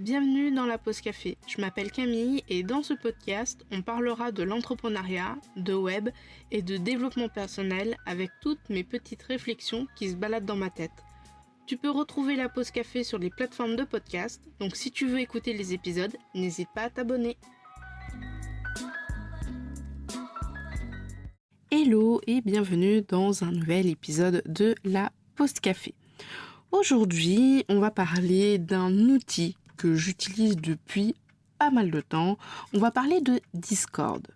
Bienvenue dans la pause café, je m'appelle Camille et dans ce podcast, on parlera de l'entrepreneuriat, de web et de développement personnel avec toutes mes petites réflexions qui se baladent dans ma tête. Tu peux retrouver la pause café sur les plateformes de podcast, donc si tu veux écouter les épisodes, n'hésite pas à t'abonner. Hello et bienvenue dans un nouvel épisode de la pause café. Aujourd'hui, on va parler d'un outil que j'utilise depuis pas mal de temps. On va parler de Discord.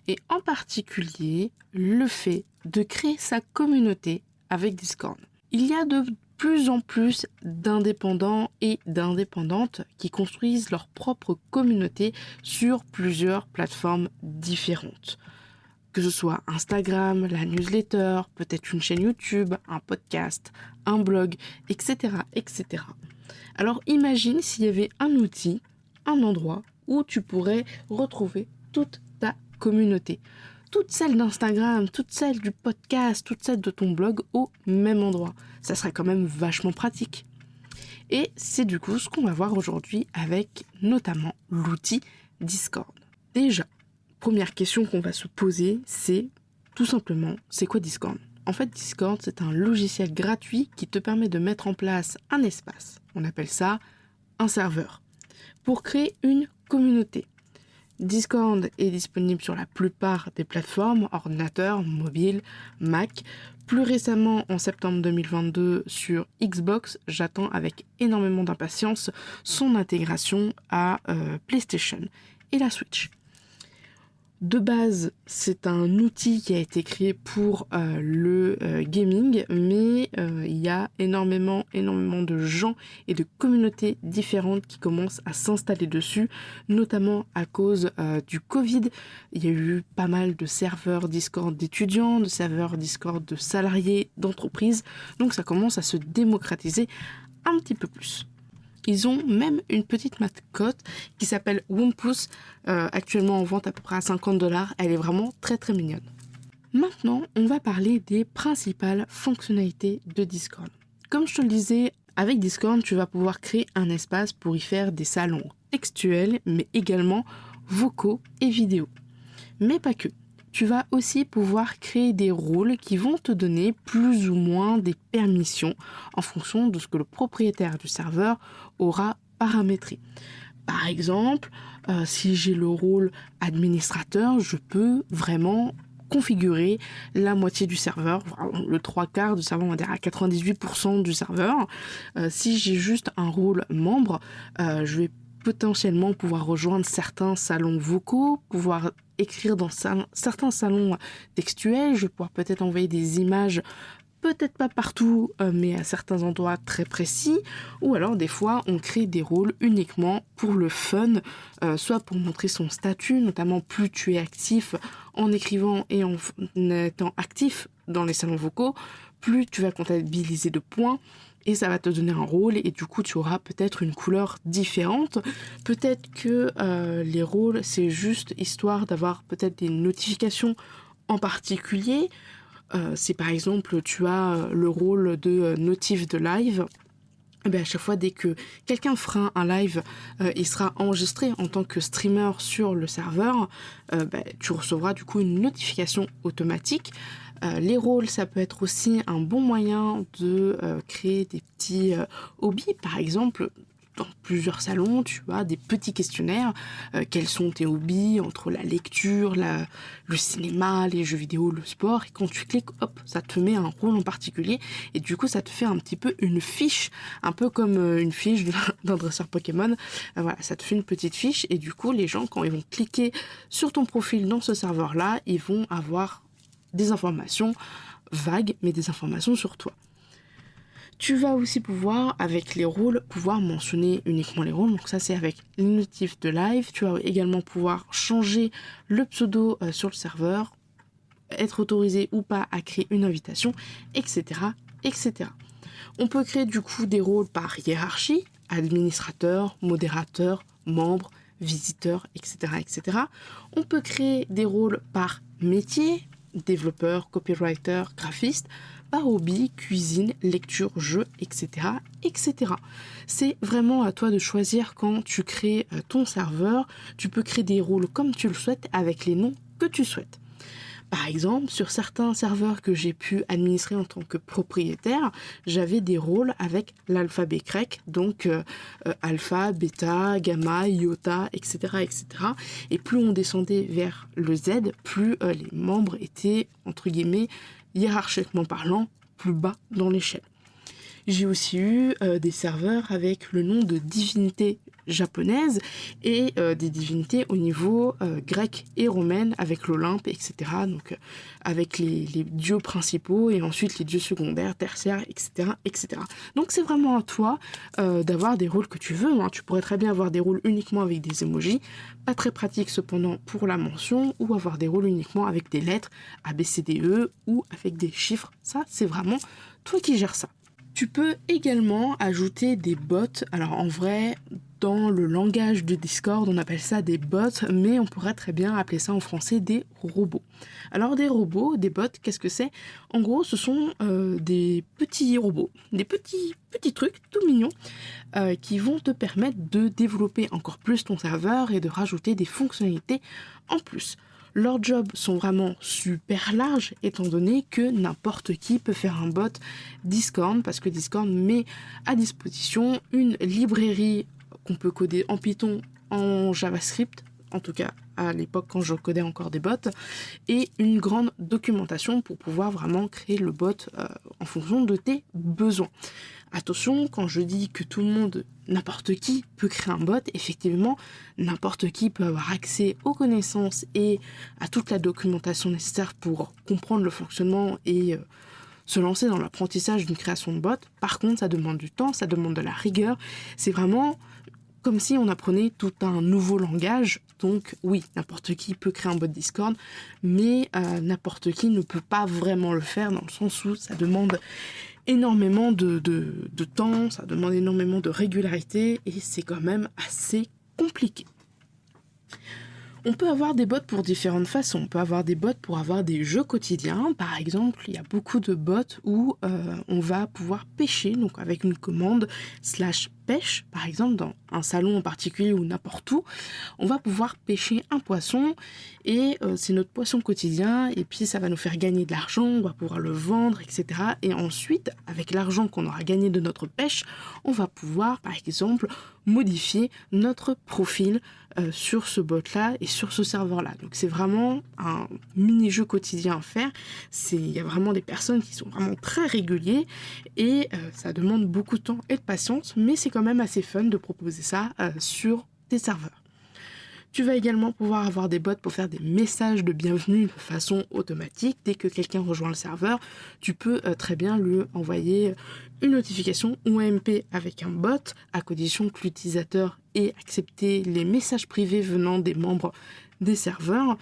Et en particulier, le fait de créer sa communauté avec Discord. Il y a de plus en plus d'indépendants et d'indépendantes qui construisent leur propre communauté sur plusieurs plateformes différentes. Que ce soit Instagram, la newsletter, peut-être une chaîne YouTube, un podcast, un blog, etc., etc. Alors imagine s'il y avait un outil, un endroit où tu pourrais retrouver toute ta communauté. Toutes celles d'Instagram, toutes celles du podcast, toutes celles de ton blog au même endroit. Ça serait quand même vachement pratique. Et c'est du coup ce qu'on va voir aujourd'hui avec notamment l'outil Discord. Déjà, première question qu'on va se poser, c'est tout simplement, c'est quoi Discord ? En fait, Discord, c'est un logiciel gratuit qui te permet de mettre en place un espace. On appelle ça un serveur. Pour créer une communauté. Discord est disponible sur la plupart des plateformes, ordinateur, mobile, Mac. Plus récemment, en septembre 2022, sur Xbox, j'attends avec énormément d'impatience son intégration à PlayStation et la Switch. De base, c'est un outil qui a été créé pour le gaming, mais il y a énormément de gens et de communautés différentes qui commencent à s'installer dessus, notamment à cause du Covid. Il y a eu pas mal de serveurs Discord d'étudiants, de serveurs Discord de salariés, d'entreprises, donc ça commence à se démocratiser un petit peu plus. Ils ont même une petite mascotte qui s'appelle Wumpus, actuellement en vente à peu près à $50. Elle est vraiment très très mignonne. Maintenant, on va parler des principales fonctionnalités de Discord. Comme je te le disais, avec Discord, tu vas pouvoir créer un espace pour y faire des salons textuels, mais également vocaux et vidéo. Mais pas que. Tu vas aussi pouvoir créer des rôles qui vont te donner plus ou moins des permissions en fonction de ce que le propriétaire du serveur aura paramétré. Par exemple, si j'ai le rôle administrateur, je peux vraiment configurer la moitié du serveur, le 3/4 du serveur, on va dire à 98% du serveur. Si j'ai juste un rôle membre, je vais potentiellement pouvoir rejoindre certains salons vocaux, pouvoir écrire dans certains salons textuels, je vais pouvoir peut-être envoyer des images, peut-être pas partout, mais à certains endroits très précis, ou alors des fois on crée des rôles uniquement pour le fun, soit pour montrer son statut, notamment plus tu es actif en écrivant et en étant actif dans les salons vocaux, plus tu vas comptabiliser de points, et ça va te donner un rôle et du coup tu auras peut-être une couleur différente. Peut-être que les rôles c'est juste histoire d'avoir peut-être des notifications en particulier. Si par exemple tu as le rôle de notif de live, à chaque fois dès que quelqu'un fera un live, il sera enregistré en tant que streamer sur le serveur, tu recevras du coup une notification automatique. Les rôles, ça peut être aussi un bon moyen de créer des petits hobbies. Par exemple, dans plusieurs salons, tu as des petits questionnaires. Quels sont tes hobbies entre la lecture, le cinéma, les jeux vidéo, le sport. Et quand tu cliques, hop, ça te met un rôle en particulier. Et du coup, ça te fait un petit peu une fiche, un peu comme une fiche d'un dresseur Pokémon. Voilà, ça te fait une petite fiche. Et du coup, les gens, quand ils vont cliquer sur ton profil dans ce serveur-là, ils vont avoir des informations vagues, mais des informations sur toi. Tu vas aussi pouvoir, avec les rôles, pouvoir mentionner uniquement les rôles. Donc ça, c'est avec les notifs de live. Tu vas également pouvoir changer le pseudo sur le serveur, être autorisé ou pas à créer une invitation, etc., etc. On peut créer du coup des rôles par hiérarchie, administrateur, modérateur, membre, visiteur, etc., etc. On peut créer des rôles par métier, développeur, copywriter, graphiste, par hobby, cuisine, lecture, jeu, etc., etc. C'est vraiment à toi de choisir quand tu crées ton serveur. Tu peux créer des rôles comme tu le souhaites avec les noms que tu souhaites. Par exemple, sur certains serveurs que j'ai pu administrer en tant que propriétaire, j'avais des rôles avec l'alphabet grec, donc alpha, bêta, gamma, iota, etc., etc. Et plus on descendait vers le Z, plus les membres étaient, entre guillemets, hiérarchiquement parlant, plus bas dans l'échelle. J'ai aussi eu des serveurs avec le nom de divinité japonaise et des divinités au niveau grec et romaine avec l'Olympe, etc. Donc avec les dieux principaux et ensuite les dieux secondaires, tertiaires, etc. etc. Donc c'est vraiment à toi d'avoir des rôles que tu veux. Hein. Tu pourrais très bien avoir des rôles uniquement avec des emojis, pas très pratique cependant pour la mention, ou avoir des rôles uniquement avec des lettres A, B, C, D, E ou avec des chiffres. Ça, c'est vraiment toi qui gères ça. Tu peux également ajouter des bots. Alors en vrai, dans le langage de Discord, on appelle ça des bots, mais on pourrait très bien appeler ça en français des robots. Alors des robots, des bots, qu'est-ce que c'est ? En gros, ce sont des petits robots, des petits trucs tout mignons qui vont te permettre de développer encore plus ton serveur et de rajouter des fonctionnalités en plus. Leurs jobs sont vraiment super larges étant donné que n'importe qui peut faire un bot Discord parce que Discord met à disposition une librairie qu'on peut coder en Python, en JavaScript, en tout cas à l'époque quand je codais encore des bots, et une grande documentation pour pouvoir vraiment créer le bot en fonction de tes besoins. Attention, quand je dis que tout le monde, n'importe qui peut créer un bot, effectivement, n'importe qui peut avoir accès aux connaissances et à toute la documentation nécessaire pour comprendre le fonctionnement et se lancer dans l'apprentissage d'une création de bot. Par contre, ça demande du temps, ça demande de la rigueur. C'est vraiment comme si on apprenait tout un nouveau langage. Donc oui, n'importe qui peut créer un bot Discord, mais n'importe qui ne peut pas vraiment le faire dans le sens où ça demande énormément de temps, ça demande énormément de régularité et c'est quand même assez compliqué. On peut avoir des bots pour différentes façons. On peut avoir des bots pour avoir des jeux quotidiens. Par exemple, il y a beaucoup de bots où on va pouvoir pêcher, donc avec une commande /pêche, par exemple, dans un salon en particulier ou n'importe où. On va pouvoir pêcher un poisson et c'est notre poisson quotidien et puis ça va nous faire gagner de l'argent, on va pouvoir le vendre, etc. Et ensuite, avec l'argent qu'on aura gagné de notre pêche, on va pouvoir, par exemple, modifier notre profil sur ce bot-là et sur ce serveur-là. Donc c'est vraiment un mini-jeu quotidien à faire. Il y a vraiment des personnes qui sont vraiment très réguliers et ça demande beaucoup de temps et de patience, mais c'est quand même assez fun de proposer ça sur tes serveurs. Tu vas également pouvoir avoir des bots pour faire des messages de bienvenue de façon automatique. Dès que quelqu'un rejoint le serveur, tu peux très bien lui envoyer une notification ou un MP avec un bot, à condition que l'utilisateur ait accepté les messages privés venant des membres des serveurs.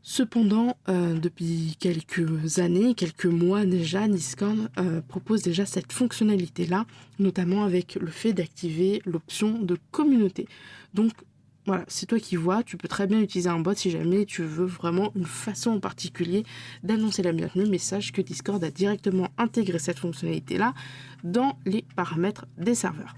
Cependant, depuis quelques années, quelques mois déjà, Discord propose déjà cette fonctionnalité-là, notamment avec le fait d'activer l'option de communauté. Donc, voilà, c'est toi qui vois, tu peux très bien utiliser un bot si jamais tu veux vraiment une façon en particulier d'annoncer la bienvenue, mais sache que Discord a directement intégré cette fonctionnalité-là dans les paramètres des serveurs.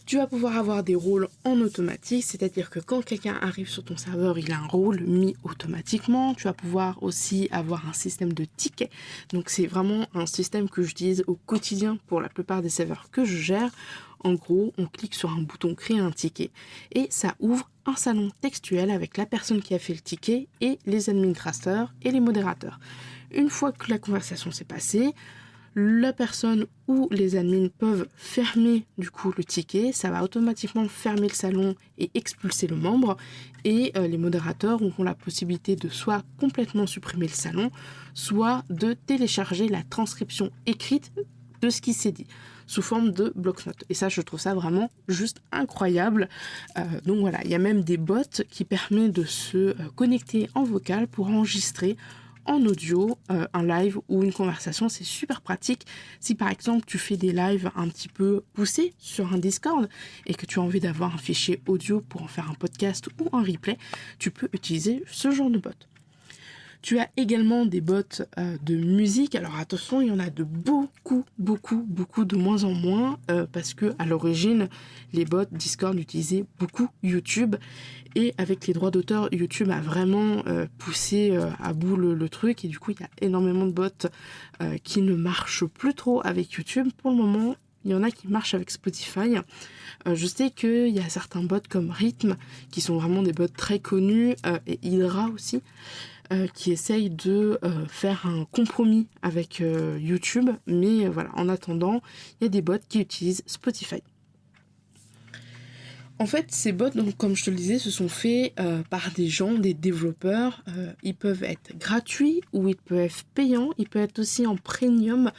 Tu vas pouvoir avoir des rôles en automatique, c'est-à-dire que quand quelqu'un arrive sur ton serveur, il a un rôle mis automatiquement. Tu vas pouvoir aussi avoir un système de tickets. Donc c'est vraiment un système que j'utilise au quotidien pour la plupart des serveurs que je gère. En gros, on clique sur un bouton créer un ticket et ça ouvre un salon textuel avec la personne qui a fait le ticket et les administrateurs et les modérateurs. Une fois que la conversation s'est passée, la personne ou les admins peuvent fermer du coup le ticket, ça va automatiquement fermer le salon et expulser le membre et les modérateurs auront la possibilité de soit complètement supprimer le salon, soit de télécharger la transcription écrite de ce qui s'est dit sous forme de bloc-notes. Et ça, je trouve ça vraiment juste incroyable. Donc voilà, il y a même des bots qui permettent de se connecter en vocal pour enregistrer en audio, un live ou une conversation. C'est super pratique. Si par exemple tu fais des lives un petit peu poussés sur un Discord et que tu as envie d'avoir un fichier audio pour en faire un podcast ou un replay, tu peux utiliser ce genre de bot. Tu as également des bots de musique. Alors attention, il y en a de beaucoup de moins en moins parce que à l'origine, les bots Discord utilisaient beaucoup YouTube et avec les droits d'auteur, YouTube a vraiment poussé à bout le truc et du coup, il y a énormément de bots qui ne marchent plus trop avec YouTube. Pour le moment, il y en a qui marchent avec Spotify. Je sais qu'il y a certains bots comme Rhythm qui sont vraiment des bots très connus et Hydra aussi. Qui essaye de faire un compromis avec YouTube, mais voilà, en attendant, il y a des bots qui utilisent Spotify. En fait, ces bots, donc, comme je te le disais, se sont faits par des gens, des développeurs. Ils peuvent être gratuits ou ils peuvent être payants. Ils peuvent être aussi en premium.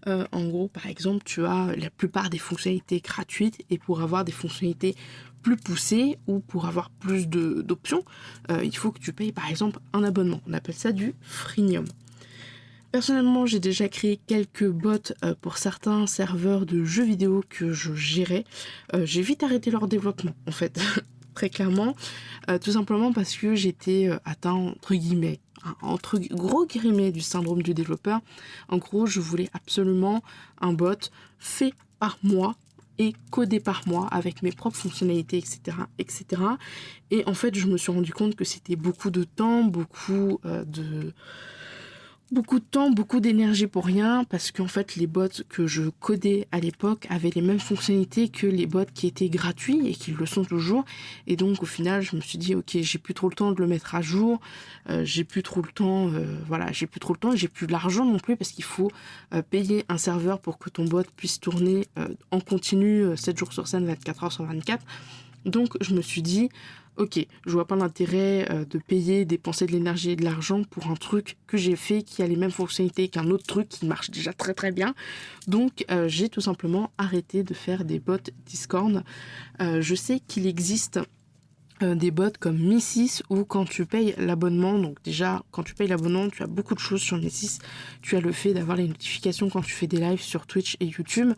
En gros, par exemple, tu as la plupart des fonctionnalités gratuites et pour avoir des fonctionnalités plus poussées ou pour avoir plus d'options, il faut que tu payes par exemple un abonnement. On appelle ça du freemium. Personnellement, j'ai déjà créé quelques bots pour certains serveurs de jeux vidéo que je gérais. J'ai vite arrêté leur développement, en fait, très clairement, tout simplement parce que j'étais atteint, entre guillemets, entre gros guillemets, du syndrome du développeur. En gros, je voulais absolument un bot fait par moi et codé par moi avec mes propres fonctionnalités, etc., etc. Et en fait, je me suis rendu compte que c'était beaucoup de temps, beaucoup d'énergie pour rien, parce qu'en fait, les bots que je codais à l'époque avaient les mêmes fonctionnalités que les bots qui étaient gratuits et qui le sont toujours. Et donc, au final, je me suis dit, ok, j'ai plus trop le temps de le mettre à jour, j'ai plus trop le temps, j'ai plus l'argent non plus, parce qu'il faut payer un serveur pour que ton bot puisse tourner en continu 7 jours sur 7, 24 heures sur 24. Donc, je me suis dit, ok, je vois pas l'intérêt de payer, dépenser de l'énergie et de l'argent pour un truc que j'ai fait qui a les mêmes fonctionnalités qu'un autre truc qui marche déjà très très bien. Donc j'ai tout simplement arrêté de faire des bots Discord. Je sais qu'il existe des bots comme Mi6 où quand tu payes l'abonnement, donc déjà quand tu payes l'abonnement, tu as beaucoup de choses sur Mi6. Tu as le fait d'avoir les notifications quand tu fais des lives sur Twitch et YouTube.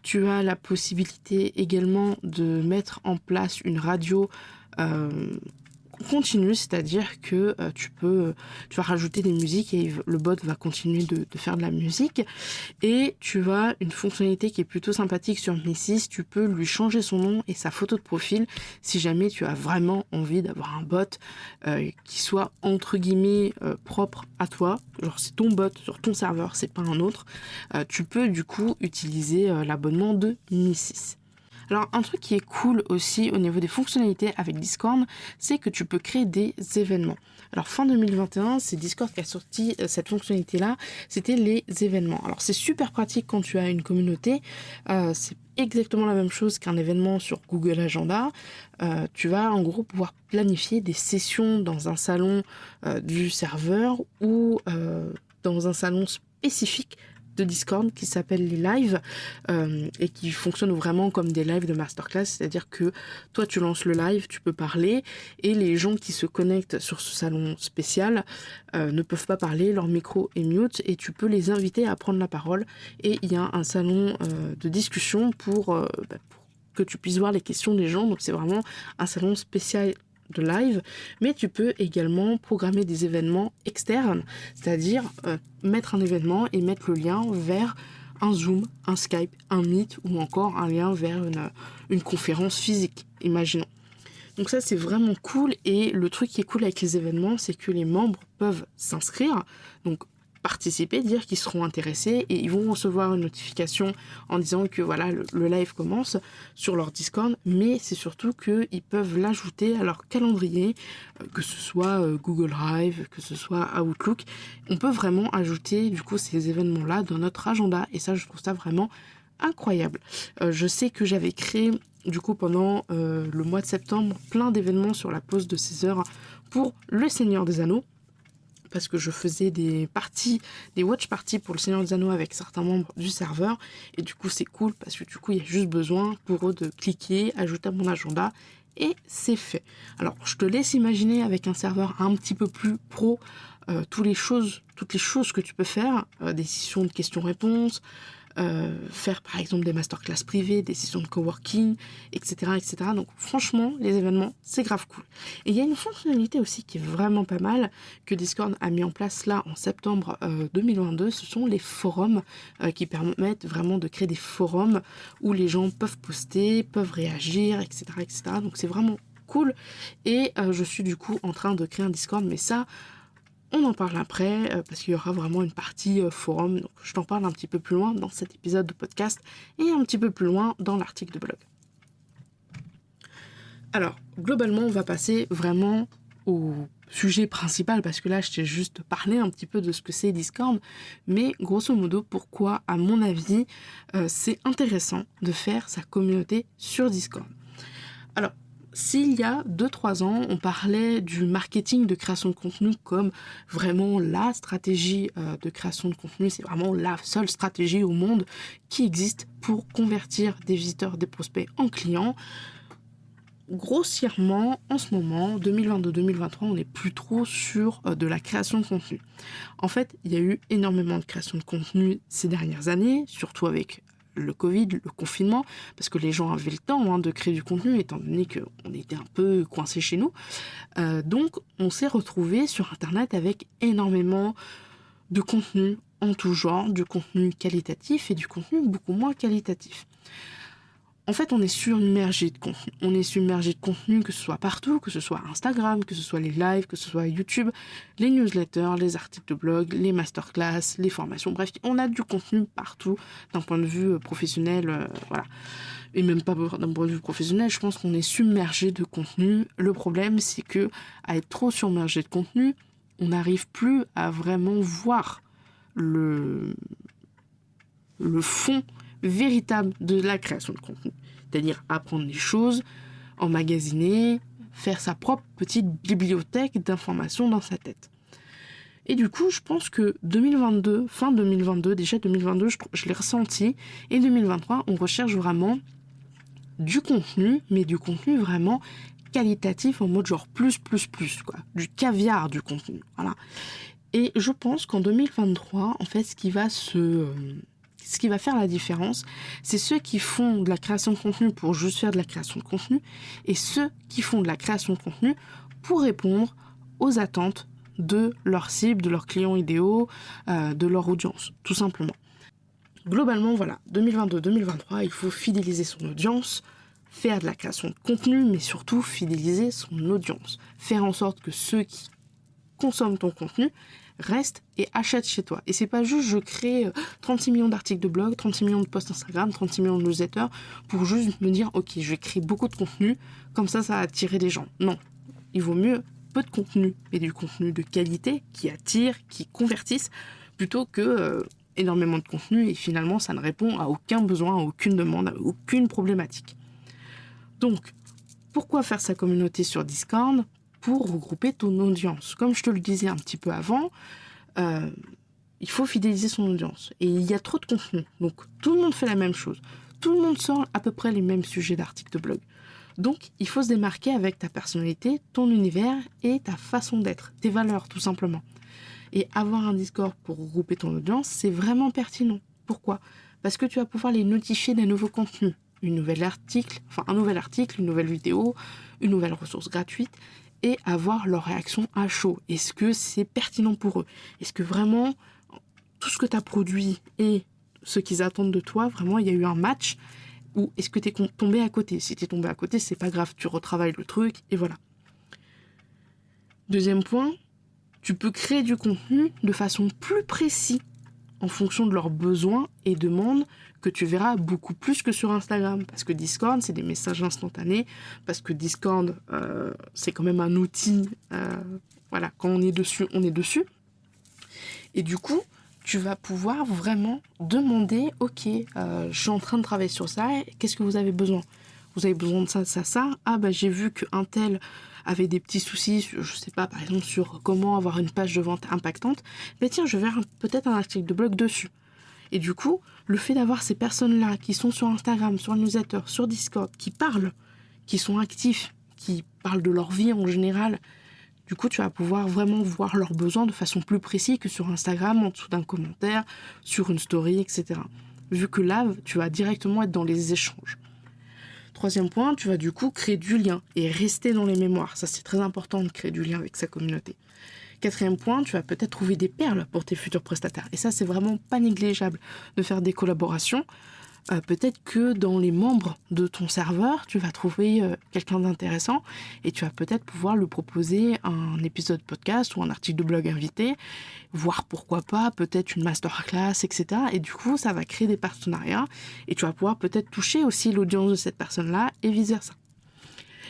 Tu as la possibilité également de mettre en place une radio continue, c'est-à-dire que tu vas rajouter des musiques et le bot va continuer de faire de la musique. Et tu as une fonctionnalité qui est plutôt sympathique sur Mi6, tu peux lui changer son nom et sa photo de profil si jamais tu as vraiment envie d'avoir un bot qui soit entre guillemets propre à toi, genre c'est ton bot sur ton serveur, c'est pas un autre. Tu peux du coup utiliser l'abonnement de Mi6. Alors un truc qui est cool aussi au niveau des fonctionnalités avec Discord, c'est que tu peux créer des événements. Alors fin 2021, c'est Discord qui a sorti cette fonctionnalité-là, c'était les événements. Alors c'est super pratique quand tu as une communauté, c'est exactement la même chose qu'un événement sur Google Agenda. Tu vas en gros pouvoir planifier des sessions dans un salon du serveur ou dans un salon spécifique de Discord qui s'appelle les lives et qui fonctionnent vraiment comme des lives de masterclass, c'est-à-dire que toi tu lances le live, tu peux parler et les gens qui se connectent sur ce salon spécial ne peuvent pas parler, leur micro est mute et tu peux les inviter à prendre la parole et il y a un salon de discussion pour que tu puisses voir les questions des gens, donc c'est vraiment un salon spécial de live, mais tu peux également programmer des événements externes, c'est-à-dire mettre un événement et mettre le lien vers un Zoom, un Skype, un Meet ou encore un lien vers une conférence physique, imaginons. Donc ça c'est vraiment cool et le truc qui est cool avec les événements, c'est que les membres peuvent s'inscrire, donc participer, dire qu'ils seront intéressés et ils vont recevoir une notification en disant que voilà le live commence sur leur Discord, mais c'est surtout qu'ils peuvent l'ajouter à leur calendrier, que ce soit Google Drive, que ce soit Outlook. On peut vraiment ajouter du coup ces événements-là dans notre agenda et ça je trouve ça vraiment incroyable. Je sais que j'avais créé du coup pendant le mois de septembre plein d'événements sur la pause de 16 heures pour le Seigneur des Anneaux, parce que je faisais des watch parties pour le Seigneur des Anneaux avec certains membres du serveur, et du coup c'est cool parce que du coup il y a juste besoin pour eux de cliquer, ajouter à mon agenda, et c'est fait. Alors je te laisse imaginer avec un serveur un petit peu plus pro toutes les choses que tu peux faire, des sessions de questions-réponses, faire par exemple des masterclass privées, des sessions de coworking, etc., etc. Donc franchement, les événements, c'est grave cool. Et il y a une fonctionnalité aussi qui est vraiment pas mal, que Discord a mis en place là en septembre 2022, ce sont les forums qui permettent vraiment de créer des forums où les gens peuvent poster, peuvent réagir, etc., etc. Donc c'est vraiment cool. Et je suis du coup en train de créer un Discord, mais ça, on en parle après, parce qu'il y aura vraiment une partie forum. Donc je t'en parle un petit peu plus loin dans cet épisode de podcast et un petit peu plus loin dans l'article de blog. Alors, globalement, on va passer vraiment au sujet principal, parce que là, je t'ai juste parlé un petit peu de ce que c'est Discord, mais grosso modo, pourquoi, à mon avis, c'est intéressant de faire sa communauté sur Discord. Alors, s'il y a 2-3 ans, on parlait du marketing de création de contenu comme vraiment la stratégie de création de contenu, c'est vraiment la seule stratégie au monde qui existe pour convertir des visiteurs, des prospects en clients. Grossièrement, en ce moment, 2022-2023, on n'est plus trop sur de la création de contenu. En fait, il y a eu énormément de création de contenu ces dernières années, surtout avec le Covid, le confinement, parce que les gens avaient le temps de créer du contenu, étant donné qu'on était un peu coincés chez nous. Donc, on s'est retrouvé sur Internet avec énormément de contenu en tout genre, du contenu qualitatif et du contenu beaucoup moins qualitatif. En fait, on est submergé de contenu. On est submergé de contenu, que ce soit partout, que ce soit Instagram, que ce soit les lives, que ce soit YouTube, les newsletters, les articles de blog, les masterclass, les formations. Bref, on a du contenu partout d'un point de vue professionnel, voilà. Et même pas d'un point de vue professionnel, je pense qu'on est submergé de contenu. Le problème, c'est que à être trop submergé de contenu, on n'arrive plus à vraiment voir le fond véritable de la création de contenu. C'est-à-dire apprendre les choses, emmagasiner, faire sa propre petite bibliothèque d'informations dans sa tête. Et du coup, je pense que 2022, fin 2022, déjà 2022, je l'ai ressenti, et 2023, on recherche vraiment du contenu, mais du contenu vraiment qualitatif en mode genre plus, quoi. Du caviar du contenu, voilà. Et je pense qu'en 2023, en fait, ce qui va faire la différence, c'est ceux qui font de la création de contenu pour juste faire de la création de contenu et ceux qui font de la création de contenu pour répondre aux attentes de leur cible, de leurs clients idéaux, de leur audience, tout simplement. Globalement, voilà, 2022-2023, il faut fidéliser son audience, faire de la création de contenu, mais surtout fidéliser son audience. Faire en sorte que ceux qui consomment ton contenu restent et achètent chez toi. Et c'est pas juste je crée 36 millions d'articles de blog, 36 millions de posts Instagram, 36 millions de newsletters pour juste me dire ok, je vais créer beaucoup de contenu, comme ça va attirer des gens. Non, il vaut mieux peu de contenu, mais du contenu de qualité qui attire, qui convertisse, plutôt que énormément de contenu et finalement ça ne répond à aucun besoin, à aucune demande, à aucune problématique. Donc, pourquoi faire sa communauté sur Discord ? Pour regrouper ton audience. Comme je te le disais un petit peu avant, il faut fidéliser son audience. Et il y a trop de contenu. Donc, tout le monde fait la même chose. Tout le monde sort à peu près les mêmes sujets d'articles de blog. Donc, il faut se démarquer avec ta personnalité, ton univers et ta façon d'être, tes valeurs, tout simplement. Et avoir un Discord pour regrouper ton audience, c'est vraiment pertinent. Pourquoi ? Parce que tu vas pouvoir les notifier d'un nouveau contenu. Un nouvel article, une nouvelle vidéo, une nouvelle ressource gratuite, et avoir leur réaction à chaud. Est-ce que c'est pertinent pour eux ? Est-ce que vraiment, tout ce que tu as produit et ce qu'ils attendent de toi, vraiment, il y a eu un match ? Ou est-ce que tu es tombé à côté ? Si tu es tombé à côté, c'est pas grave, tu retravailles le truc, et voilà. Deuxième point, tu peux créer du contenu de façon plus précise en fonction de leurs besoins et demandes que tu verras beaucoup plus que sur Instagram. Parce que Discord, c'est des messages instantanés. Parce que Discord, c'est quand même un outil. Voilà, quand on est dessus, on est dessus. Et du coup, tu vas pouvoir vraiment demander, ok, je suis en train de travailler sur ça, qu'est-ce que vous avez besoin ? Vous avez besoin de ça, ça, ça. Ah, bah j'ai vu qu'un tel avait des petits soucis, je sais pas, par exemple, sur comment avoir une page de vente impactante. Mais tiens, je vais faire peut-être un article de blog dessus. Et du coup, le fait d'avoir ces personnes-là qui sont sur Instagram, sur newsletter, sur Discord, qui parlent, qui sont actifs, qui parlent de leur vie en général, du coup, tu vas pouvoir vraiment voir leurs besoins de façon plus précise que sur Instagram, en dessous d'un commentaire, sur une story, etc. vu que là, tu vas directement être dans les échanges. Troisième point, tu vas du coup créer du lien et rester dans les mémoires. Ça, c'est très important de créer du lien avec sa communauté. Quatrième point, tu vas peut-être trouver des perles pour tes futurs prestataires. Et ça, c'est vraiment pas négligeable de faire des collaborations. Peut-être que dans les membres de ton serveur, tu vas trouver quelqu'un d'intéressant et tu vas peut-être pouvoir lui proposer un épisode podcast ou un article de blog invité, voire pourquoi pas, peut-être une masterclass, etc. Et du coup, ça va créer des partenariats et tu vas pouvoir peut-être toucher aussi l'audience de cette personne-là et vice-versa.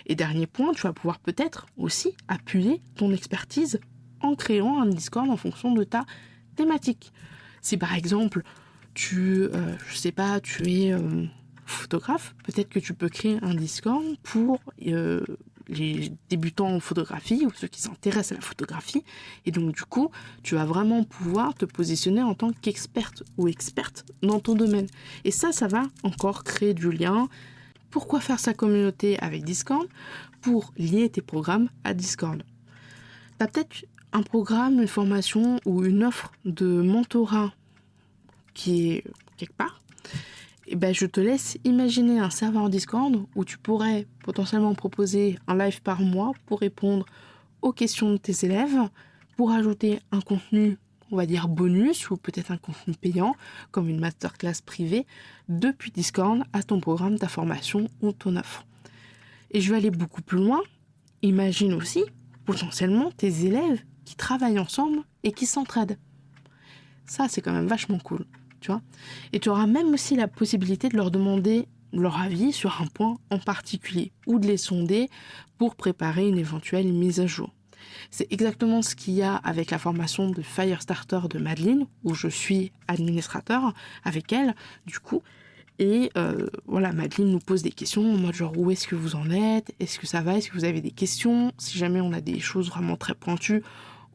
Et dernier point, tu vas pouvoir peut-être aussi appuyer ton expertise en créant un Discord en fonction de ta thématique. Si par exemple, tu es photographe, peut-être que tu peux créer un Discord pour les débutants en photographie ou ceux qui s'intéressent à la photographie. Et donc du coup, tu vas vraiment pouvoir te positionner en tant qu'experte ou experte dans ton domaine. Et ça va encore créer du lien. Pourquoi faire sa communauté avec Discord? Pour lier tes programmes à Discord. Tu as peut-être un programme, une formation ou une offre de mentorat qui est quelque part, et ben je te laisse imaginer un serveur Discord où tu pourrais potentiellement proposer un live par mois pour répondre aux questions de tes élèves, pour ajouter un contenu, on va dire bonus, ou peut-être un contenu payant, comme une masterclass privée, depuis Discord à ton programme, ta formation ou ton offre. Et je vais aller beaucoup plus loin. Imagine aussi potentiellement tes élèves qui travaillent ensemble et qui s'entraident. Ça, c'est quand même vachement cool. Tu vois. Et tu auras même aussi la possibilité de leur demander leur avis sur un point en particulier ou de les sonder pour préparer une éventuelle mise à jour. C'est exactement ce qu'il y a avec la formation de Firestarter de Madeleine, où je suis administrateur avec elle, du coup. Et voilà, Madeleine nous pose des questions en mode genre où est-ce que vous en êtes, est-ce que ça va, est-ce que vous avez des questions, si jamais on a des choses vraiment très pointues,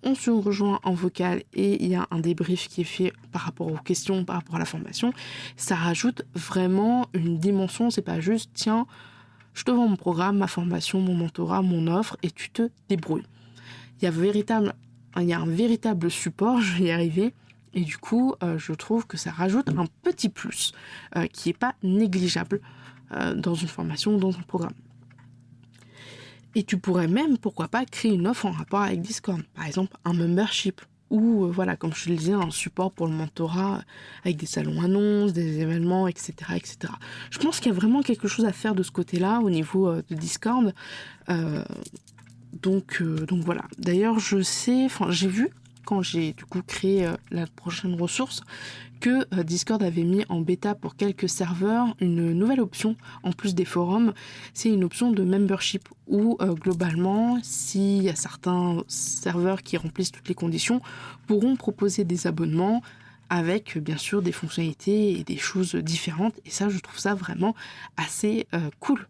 on se rejoint en vocal et il y a un débrief qui est fait par rapport aux questions, par rapport à la formation. Ça rajoute vraiment une dimension, c'est pas juste tiens, je te vends mon programme, ma formation, mon mentorat, mon offre et tu te débrouilles. Il y a un véritable support, je vais y arriver. Et du coup, je trouve que ça rajoute un petit plus qui n'est pas négligeable dans une formation ou dans un programme. Et tu pourrais même, pourquoi pas, créer une offre en rapport avec Discord. Par exemple, un membership ou, voilà, comme je te le disais, un support pour le mentorat avec des salons annonces, des événements, etc., etc. Je pense qu'il y a vraiment quelque chose à faire de ce côté-là au niveau de Discord. Donc voilà. D'ailleurs, j'ai vu quand j'ai du coup créé la prochaine ressource que Discord avait mis en bêta pour quelques serveurs une nouvelle option en plus des forums. C'est une option de membership où globalement, s'il y a certains serveurs qui remplissent toutes les conditions, pourront proposer des abonnements avec bien sûr des fonctionnalités et des choses différentes. Et ça, je trouve ça vraiment assez cool.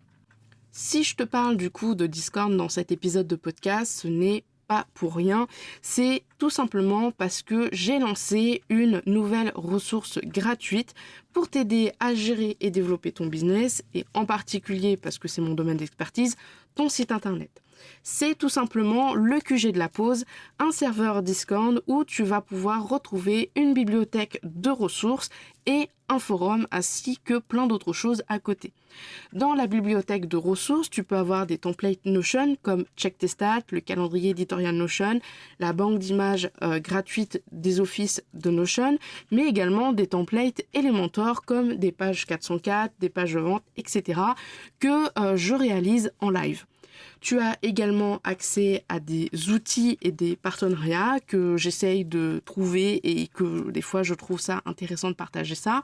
Si je te parle du coup de Discord dans cet épisode de podcast, ce n'est pas pour rien, c'est tout simplement parce que j'ai lancé une nouvelle ressource gratuite pour t'aider à gérer et développer ton business et en particulier, parce que c'est mon domaine d'expertise, ton site internet. C'est tout simplement le QG de la pause, un serveur Discord où tu vas pouvoir retrouver une bibliothèque de ressources et un forum ainsi que plein d'autres choses à côté. Dans la bibliothèque de ressources, tu peux avoir des templates Notion comme Check tes stats, le calendrier éditorial Notion, la banque d'images gratuite des offices de Notion, mais également des templates Elementor comme des pages 404, des pages de vente, etc. que je réalise en live. Tu as également accès à des outils et des partenariats que j'essaye de trouver et que des fois je trouve ça intéressant de partager ça,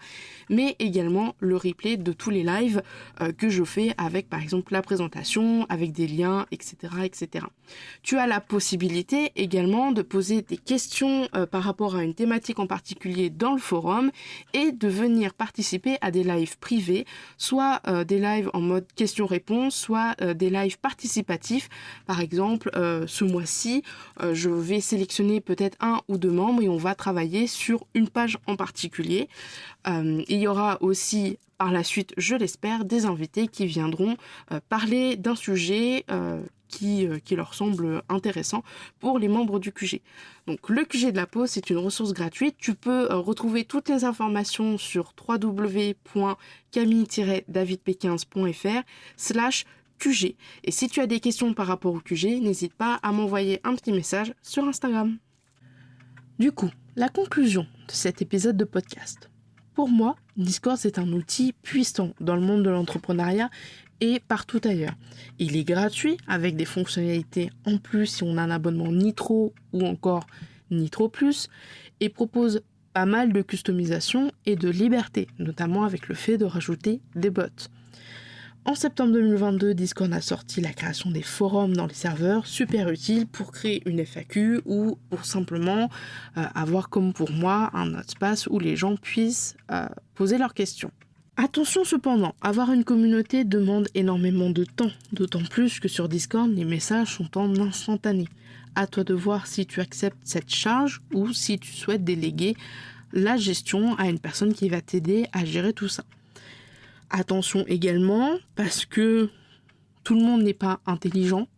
mais également le replay de tous les lives que je fais avec par exemple la présentation, avec des liens, etc., etc. Tu as la possibilité également de poser des questions par rapport à une thématique en particulier dans le forum et de venir participer à des lives privés, soit des lives en mode questions-réponses, soit des lives participants participatif. Par exemple, ce mois-ci, je vais sélectionner peut-être 1 ou 2 membres et on va travailler sur une page en particulier. Il y aura aussi par la suite, je l'espère, des invités qui viendront parler d'un sujet qui leur semble intéressant pour les membres du QG. Donc le QG de la pause, c'est une ressource gratuite. Tu peux retrouver toutes les informations sur www.camille-davidp15.fr/QG. Et si tu as des questions par rapport au QG, n'hésite pas à m'envoyer un petit message sur Instagram. Du coup, la conclusion de cet épisode de podcast. Pour moi, Discord, c'est un outil puissant dans le monde de l'entrepreneuriat et partout ailleurs. Il est gratuit avec des fonctionnalités en plus si on a un abonnement Nitro ou encore Nitro Plus et propose pas mal de customisation et de liberté, notamment avec le fait de rajouter des bots. En septembre 2022, Discord a sorti la création des forums dans les serveurs, super utile pour créer une FAQ ou pour simplement avoir comme pour moi un espace où les gens puissent poser leurs questions. Attention cependant, avoir une communauté demande énormément de temps, d'autant plus que sur Discord, les messages sont en instantané. À toi de voir si tu acceptes cette charge ou si tu souhaites déléguer la gestion à une personne qui va t'aider à gérer tout ça. Attention également, parce que tout le monde n'est pas intelligent,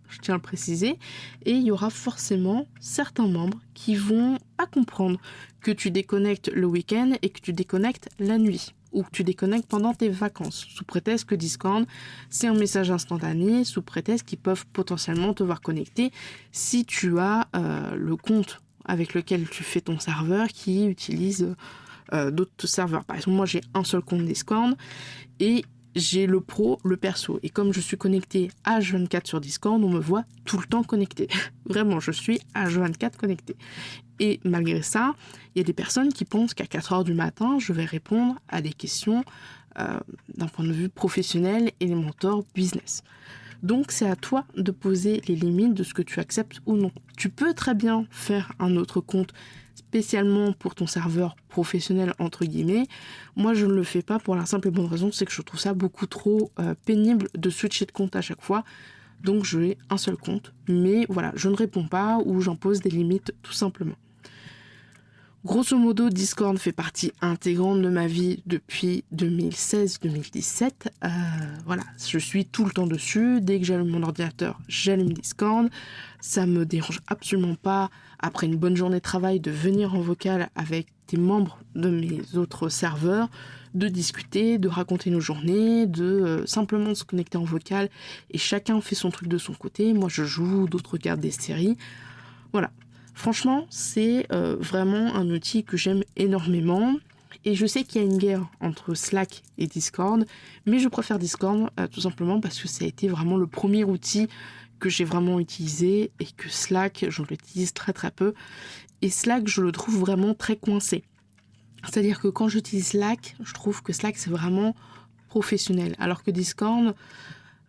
je tiens à le préciser, et il y aura forcément certains membres qui vont pas comprendre que tu déconnectes le week-end et que tu déconnectes la nuit, ou que tu déconnectes pendant tes vacances, sous prétexte que Discord, c'est un message instantané, sous prétexte qu'ils peuvent potentiellement te voir connecter si tu as le compte avec lequel tu fais ton serveur qui utilise d'autres serveurs. Par exemple, moi j'ai un seul compte Discord et j'ai le pro, le perso. Et comme je suis connectée H24 sur Discord, on me voit tout le temps connectée. Vraiment, je suis H24 connectée. Et malgré ça, il y a des personnes qui pensent qu'à 4h du matin, je vais répondre à des questions d'un point de vue professionnel et les mentors business. Donc c'est à toi de poser les limites de ce que tu acceptes ou non. Tu peux très bien faire un autre compte spécialement pour ton serveur professionnel entre guillemets. Moi je ne le fais pas pour la simple et bonne raison, c'est que je trouve ça beaucoup trop pénible de switcher de compte à chaque fois. Donc j'ai un seul compte, mais voilà, je ne réponds pas ou j'impose des limites tout simplement. Grosso modo, Discord fait partie intégrante de ma vie depuis 2016-2017. Voilà, je suis tout le temps dessus. Dès que j'allume mon ordinateur, j'allume Discord. Ça me dérange absolument pas, après une bonne journée de travail, de venir en vocal avec des membres de mes autres serveurs, de discuter, de raconter nos journées, de simplement se connecter en vocal et chacun fait son truc de son côté. Moi, je joue, d'autres regardent des séries. Voilà. Franchement, c'est vraiment un outil que j'aime énormément. Et je sais qu'il y a une guerre entre Slack et Discord, mais je préfère Discord tout simplement parce que ça a été vraiment le premier outil que j'ai vraiment utilisé et que Slack, je l'utilise très très peu. Et Slack, je le trouve vraiment très coincé. C'est-à-dire que quand j'utilise Slack, je trouve que Slack, c'est vraiment professionnel. Alors que Discord,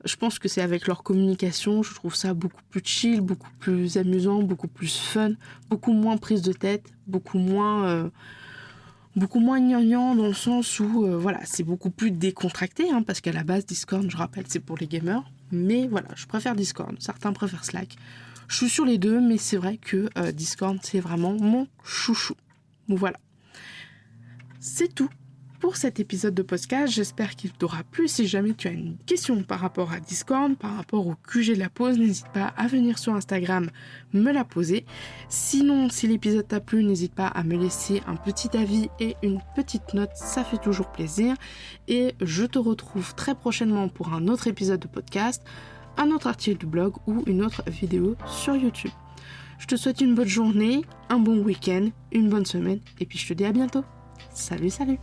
je pense que c'est avec leur communication, je trouve ça beaucoup plus chill, beaucoup plus amusant, beaucoup plus fun, beaucoup moins prise de tête, beaucoup moins gnangnan dans le sens où voilà, c'est beaucoup plus décontracté, parce qu'à la base Discord, je rappelle, c'est pour les gamers. Mais voilà, je préfère Discord, certains préfèrent Slack. Je suis sur les deux, mais c'est vrai que Discord, c'est vraiment mon chouchou. Voilà. C'est tout pour cet épisode de podcast. J'espère qu'il t'aura plu. Si jamais tu as une question par rapport à Discord, par rapport au QG de la pause, n'hésite pas à venir sur Instagram me la poser. Sinon, si l'épisode t'a plu, n'hésite pas à me laisser un petit avis et une petite note, ça fait toujours plaisir. Et je te retrouve très prochainement pour un autre épisode de podcast, un autre article de blog ou une autre vidéo sur YouTube. Je te souhaite une bonne journée, un bon week-end, une bonne semaine et puis je te dis à bientôt. Salut, salut!